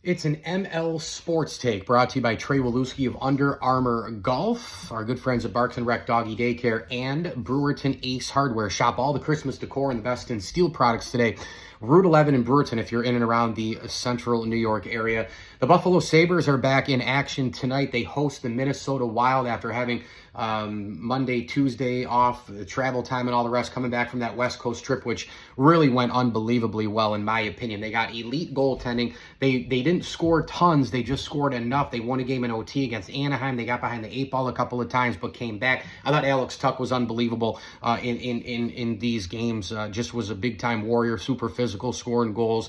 It's an ML Sports Take brought to you by Trey Waluski of Under Armour Golf, our good friends at Barks and Rec Doggy Daycare, and Brewerton Ace Hardware. Shop all the Christmas decor and the best in steel products today. Route 11 in Brewerton if you're in and around the central New York area. The Buffalo Sabres are back in action tonight. They host the Minnesota Wild after having Monday, Tuesday off, travel time and all the rest, coming back from that West Coast trip, which really went unbelievably well, in my opinion. They got elite goaltending. They didn't score tons. They just scored enough. They won a game in OT against Anaheim. They got behind the 8 ball a couple of times, but came back. I thought Alex Tuch was unbelievable in these games. Just was a big-time warrior, super physical, scoring goals.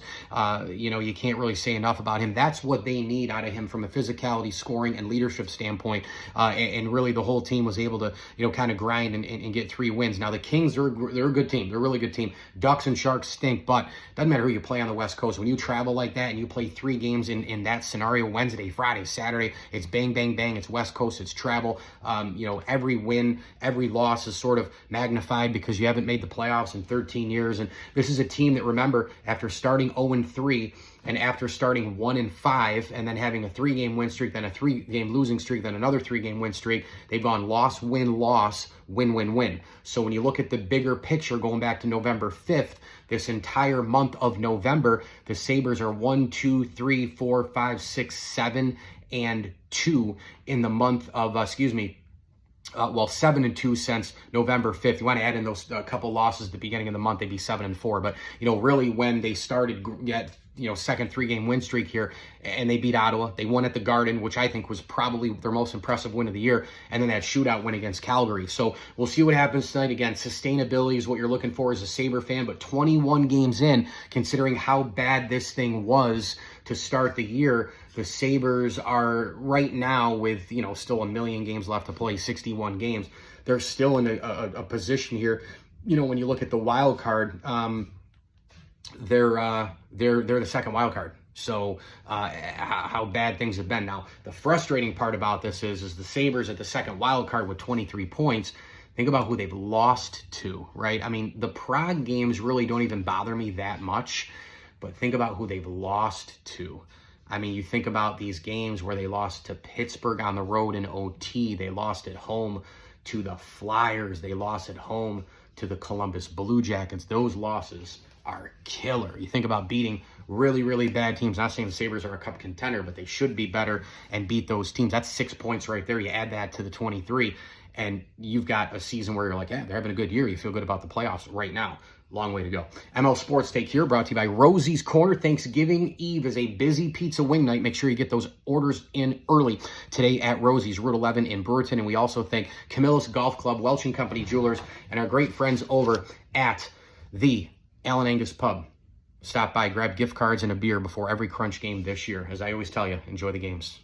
You can't really say enough about him. That's what they need out of him from a physicality, scoring, and leadership standpoint. And really the whole team was able to, kind of grind and get 3 wins. Now, the Kings, they're a good team. They're a really good team. Ducks and Sharks stink, but doesn't matter who you play on the West Coast. When you travel like that and you play 3 games in that scenario, Wednesday, Friday, Saturday, it's bang, bang, bang. It's West Coast. It's travel. Every win, every loss is sort of magnified because you haven't made the playoffs in 13 years. And this is a team that, remember, after starting 0-3 and after starting 1-5 and then having a 3-game win streak, then a 3-game losing streak, then another 3-game win streak, they've gone loss, win, loss, win, win, win. So when you look at the bigger picture going back to November 5th, this entire month of November, the Sabres are 1, 2, 3, 4, 5, 6, 7, and 2 in the month of, 7-2 since November 5th. You want to add in those couple losses at the beginning of the month, they'd be 7-4. But, really when they started second 3-game win streak here, and they beat Ottawa. They won at the Garden, which I think was probably their most impressive win of the year, and then that shootout win against Calgary. So we'll see what happens tonight. Again, sustainability is what you're looking for as a Sabre fan, but 21 games in, considering how bad this thing was to start the year, the Sabres are right now with, still 1 million games left to play, 61 games. They're still in a position here. When you look at the wild card, they're the second wild card. So how bad things have been. Now, the frustrating part about this is the Sabres at the second wild card with 23 points. Think about who they've lost to, right? I mean, the Prague games really don't even bother me that much, but think about who they've lost to. I mean, you think about these games where they lost to Pittsburgh on the road in OT. They lost at home to the Flyers. They lost at home to the Columbus Blue Jackets. Those losses are killer. You think about beating really, really bad teams. Not saying the Sabres are a cup contender, but they should be better and beat those teams. That's 6 points right there. You add that to the 23, and you've got a season where you're like, yeah, they're having a good year. You feel good about the playoffs right now. Long way to go. ML Sports Take here, brought to you by Rosie's Corner. Thanksgiving Eve is a busy pizza wing night. Make sure you get those orders in early today at Rosie's, Route 11 in Brewerton. And we also thank Camillus Golf Club, Welch & Company Jewelers, and our great friends over at the Allen Angus Pub. Stop by, grab gift cards and a beer before every Crunch game this year. As I always tell you, enjoy the games.